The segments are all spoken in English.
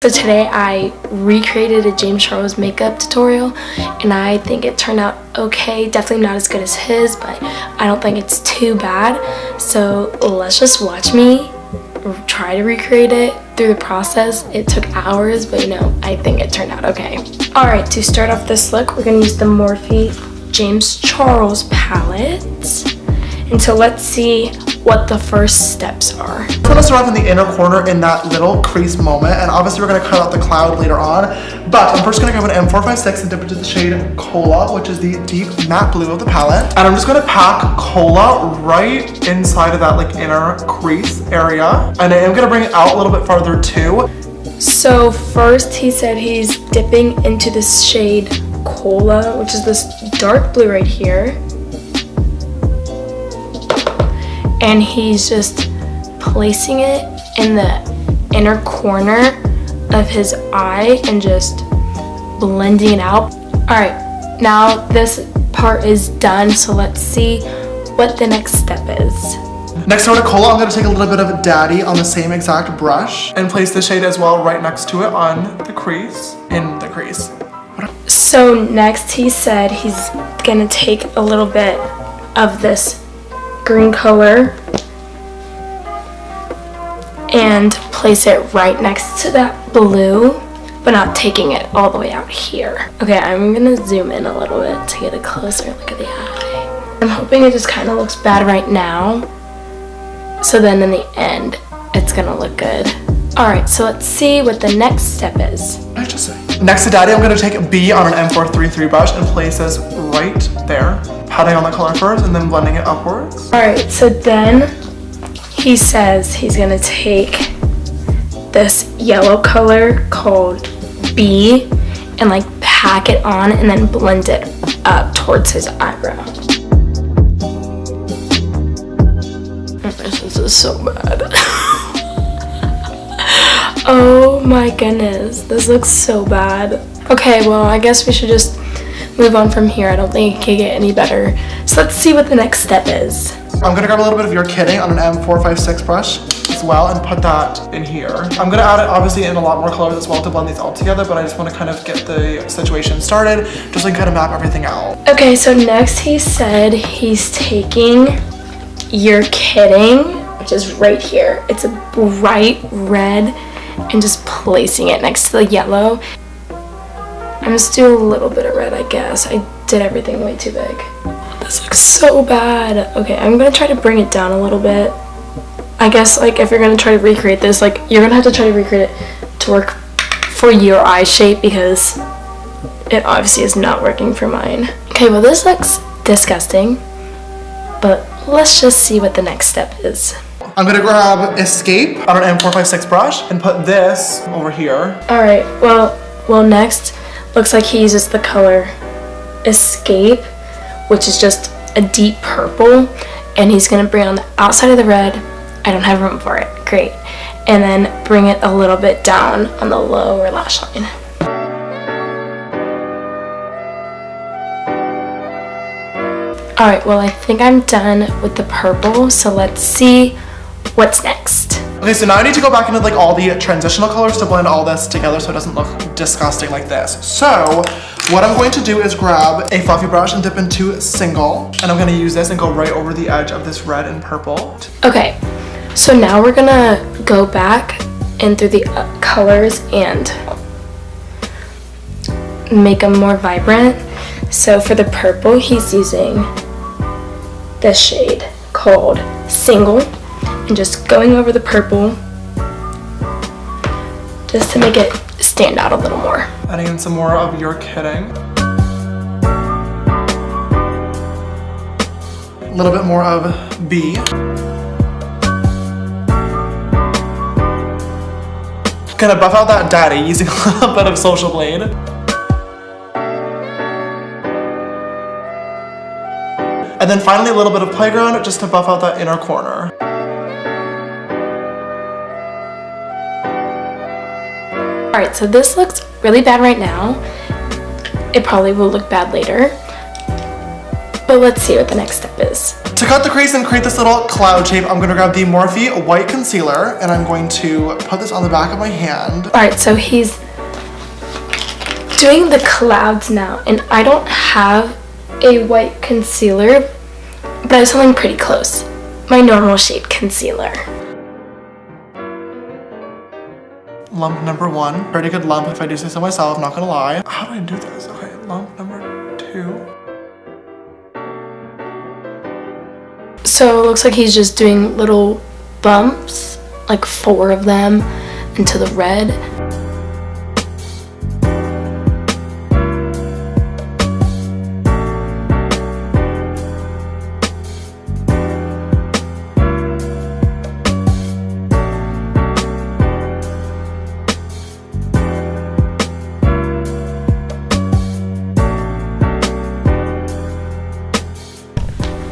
So today I recreated a James Charles makeup tutorial and I think it turned out okay. Definitely not as good as his, but I don't think it's too bad. So let's just watch me try to recreate it through the process. It took hours, but you know, I think it turned out okay. Alright, to start off this look, we're going to use the Morphe James Charles palette. And so let's see what the first steps are. We're gonna start off in the inner corner in that little crease moment, and obviously we're gonna cut out the cloud later on. But I'm first gonna grab an M456 and dip into the shade Cola, which is the deep matte blue of the palette. And I'm just gonna pack Cola right inside of that like inner crease area. And I am gonna bring it out a little bit farther too. So first he said he's dipping into this shade Cola, which is this dark blue right here. And he's just placing it in the inner corner of his eye and just blending it out. Alright, now this part is done, so let's see what the next step is. Next over to Cola, I'm going to take a little bit of Daddy on the same exact brush and place the shade as well right next to it on the crease, in the crease. So next he said he's going to take a little bit of this green color and place it right next to that blue, but not taking it all the way out here. Okay, I'm gonna zoom in a little bit to get a closer look at the eye. I'm hoping it just kind of looks bad right now, so then in the end it's gonna look good. Alright, so let's see what the next step is. What did I just say? Next to Daddy, I'm going to take B on an M433 brush and place this right there. Patting on the color first and then blending it upwards. Alright, so then he says he's going to take this yellow color called B and like pack it on and then blend it up towards his eyebrow. This is so bad. Oh my goodness, this looks so bad. Okay, well, I guess we should just move on from here. I don't think it can get any better. So let's see what the next step is. I'm gonna grab a little bit of You're Kidding on an M456 brush as well and put that in here. I'm gonna add it obviously in a lot more colors as well to blend these all together, but I just wanna kind of get the situation started, just like kind of map everything out. Okay, so next he said he's taking You're Kidding, which is right here. It's a bright red, and just placing it next to the yellow. I'm just doing a little bit of red, I guess. I did everything way too big. This looks so bad. Okay, I'm gonna try to bring it down a little bit. I guess like if you're gonna try to recreate this, like you're gonna have to try to recreate it to work for your eye shape because it obviously is not working for mine. Okay, well this looks disgusting, but let's just see what the next step is. I'm gonna grab Escape on an M456 brush and put this over here. Alright, well next, looks like he uses the color Escape, which is just a deep purple, and he's gonna bring on the outside of the red. I don't have room for it, great. And then bring it a little bit down on the lower lash line. Alright, well I think I'm done with the purple, so let's see what's next. Okay, so now I need to go back into like all the transitional colors to blend all this together so it doesn't look disgusting like this. So what I'm going to do is grab a fluffy brush and dip into Single, and I'm gonna use this and go right over the edge of this red and purple. Okay, so now we're gonna go back in through the colors and make them more vibrant. So for the purple, he's using this shade called Single, and just going over the purple just to make it stand out a little more. Adding in some more of You're Kidding. A little bit more of B. Gonna buff out that Daddy using a little bit of Social Blade. And then finally a little bit of Playground just to buff out that inner corner. Alright, so this looks really bad right now. It probably will look bad later. But let's see what the next step is. To cut the crease and create this little cloud shape, I'm gonna grab the Morphe white concealer and I'm going to put this on the back of my hand. All right, so he's doing the clouds now, and I don't have a white concealer, but I have something pretty close. My normal shade concealer. Lump number 1. Pretty good lump if I do say so myself, not gonna lie. How do I do this? Okay, lump number 2. So it looks like he's just doing little bumps, like 4 of them, into the red.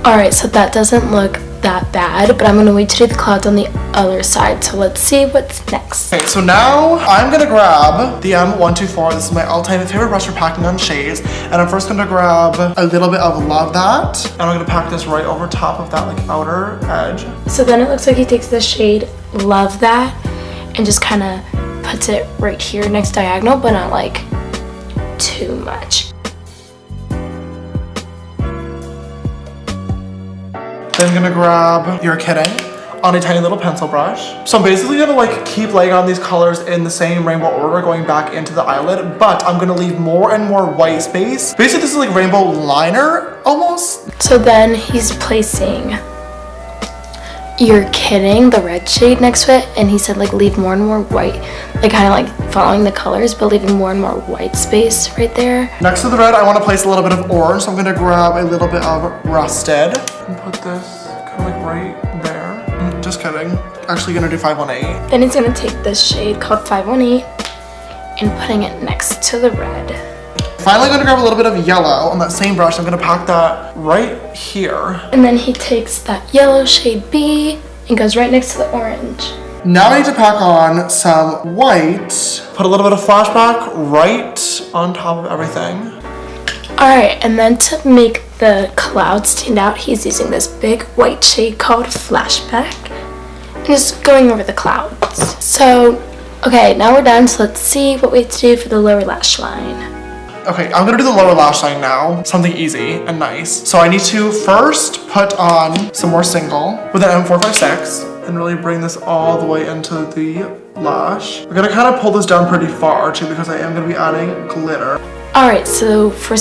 Alright, so that doesn't look that bad, but I'm going to wait to do the clouds on the other side, so let's see what's next. Okay, so now I'm going to grab the M124. This is my all-time favorite brush for packing on shades, and I'm first going to grab a little bit of Love That, and I'm going to pack this right over top of that like outer edge. So then it looks like he takes the shade Love That and just kind of puts it right here next diagonal, but not like too much. Then I'm gonna grab You're Kidding on a tiny little pencil brush. So I'm basically gonna like keep laying on these colors in the same rainbow order going back into the eyelid, but I'm gonna leave more and more white space. Basically this is like rainbow liner almost. So then he's placing You're Kidding, the red shade next to it, and he said like leave more and more white, like kind of like following the colors but leaving more and more white space right there. Next to the red I want to place a little bit of orange, so I'm gonna grab a little bit of Rusted and put this kind of like right there. Just kidding. Actually gonna do 518. Then he's gonna take this shade called 518 and putting it next to the red. Finally gonna grab a little bit of yellow on that same brush. I'm gonna pack that right here. And then he takes that yellow shade B and goes right next to the orange. Now I need to pack on some white. Put a little bit of flashback right on top of everything. Alright, and then to make the clouds stand out, he's using this big white shade called Flashback and just going over the clouds. So, okay, now we're done, so let's see what we have to do for the lower lash line. Okay, I'm gonna do the lower lash line now. Something easy and nice. So I need to first put on some more single with an M456 and really bring this all the way into the lash. I'm gonna kind of pull this down pretty far too because I am gonna be adding glitter. Alright, so for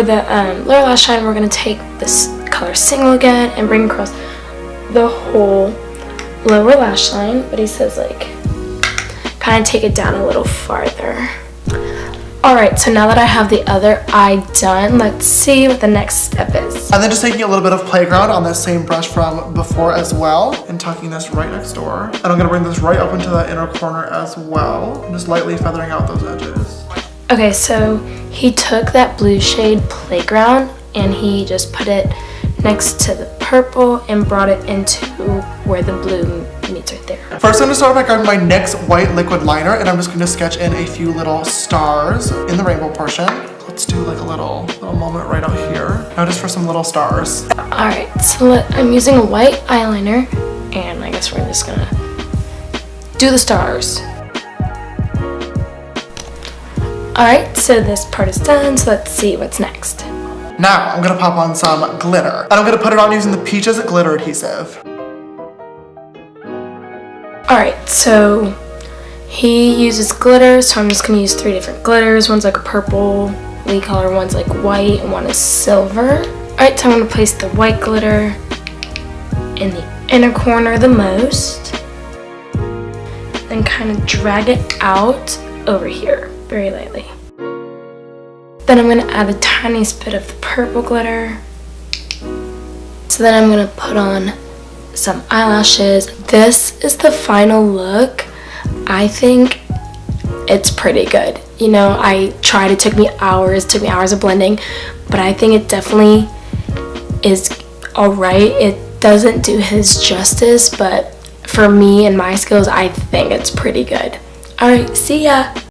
the lower lash line, we're gonna take this color single again and bring across the whole lower lash line, but he says like kind of take it down a little farther. Alright, so now that I have the other eye done, let's see what the next step is. And then just taking a little bit of Playground on that same brush from before as well and tucking this right next door. And I'm gonna bring this right up into that inner corner as well. I'm just lightly feathering out those edges. Okay, so he took that blue shade Playground and he just put it next to the purple and brought it into where the blue meets right there. First, I'm gonna start by grabbing my NYX white liquid liner and I'm just gonna sketch in a few little stars in the rainbow portion. Let's do like a little moment right out here. Now just for some little stars. Alright, so I'm using a white eyeliner and I guess we're just gonna do the stars. Alright, so this part is done, so let's see what's next. Now, I'm gonna pop on some glitter. And I'm gonna put it on using the Peaches glitter adhesive. Alright, so he uses glitter, so I'm just gonna use 3 different glitters. One's like a purple lead color, one's like white, and one is silver. Alright, so I'm gonna place the white glitter in the inner corner the most. Then kind of drag it out over here, very lightly. Then I'm going to add the tiniest bit of the purple glitter. So then I'm going to put on some eyelashes. This is the final look. I think it's pretty good. You know, I tried, it took me hours of blending, but I think it definitely is alright. It doesn't do his justice, but for me and my skills, I think it's pretty good. Alright, see ya!